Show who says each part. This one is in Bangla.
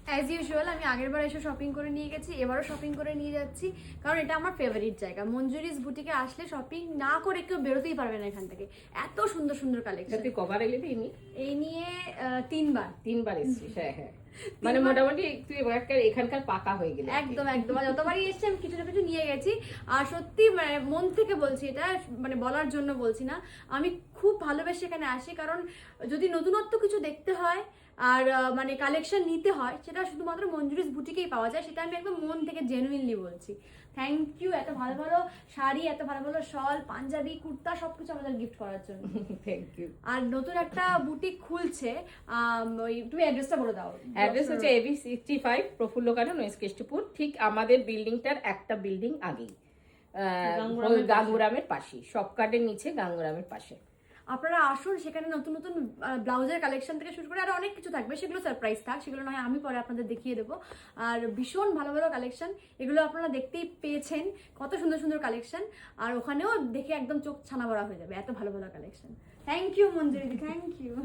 Speaker 1: অ্যাজ ইউজুয়াল আমি আগের বার এসে শপিং করে নিয়ে গেছি, এবারও শপিং করে নিয়ে যাচ্ছি, কারণ এটা আমার ফেভারিট জায়গা। মঞ্জুরিস বুটিকে আসলে শপিং না করে কেউ বেরোতেই পারবে না এখান থেকে, এত সুন্দর সুন্দর কালেকশন।
Speaker 2: তুই কবার এলি নি?
Speaker 1: এই নিয়ে 3বার
Speaker 2: এসেছিস। হ্যাঁ হ্যাঁ, মানে মোটামুটি তুই এখানকার পাকা হয়ে গেলি।
Speaker 1: একদম একদম, যতবারই এসেছি আমি কিছু না কিছু নিয়ে গেছি। আর সত্যি মানে মন থেকে বলছি, এটা মানে বলার জন্য বলছি না, আমি খুব ভালোবেসে এখানে আসি। কারণ যদি নতুনত্ব কিছু দেখতে হয় আর মানে কালেকশন নিতে হয়, সেটা শুধুমাত্র মঞ্জুরিস বুটিকেই পাওয়া যায়। সেটা আমি একদম মন থেকে জেনুইনলি বলছি। থ্যাংক ইউ এত ভালো ভালো শাড়ি, এত ভালো ভালো শল, পাঞ্জাবি, কুর্তা সবকিছু আমাদের গিফট করার জন্য।
Speaker 2: Thank you.
Speaker 1: আর নতুন একটা বুটিক খুলছে, তুমি অ্যাড্রেসটা বলে দাও।
Speaker 2: অ্যাড্রেস হচ্ছে এবি 65 প্রফুল্ল গার্ডেন, ওয়েস্ট কেষ্টপুর, ঠিক আমাদের বিল্ডিংটার একটা বিল্ডিং আগেই, গাঙ্গুরামের পাশে, শপ কার্ডের নিচে, গাঙ্গুরামের পাশে।
Speaker 1: আপনারা আসুন, সেখানে নতুন নতুন ব্লাউজের কালেকশন থেকে শুরু করে আরো অনেক কিছু থাকবে, সেগুলো সারপ্রাইজ থাক, সেগুলো নয় আমি পরে আপনাদের দেখিয়ে দেবো। আর ভীষণ ভালো ভালো কালেকশন, এগুলো আপনারা দেখতেই পেয়েছেন, কত সুন্দর সুন্দর কালেকশন। আর ওখানেও দেখে একদম চোখ ছানা ভরা হয়ে যাবে, এত ভালো ভালো collection. Thank you Manjuri, thank you.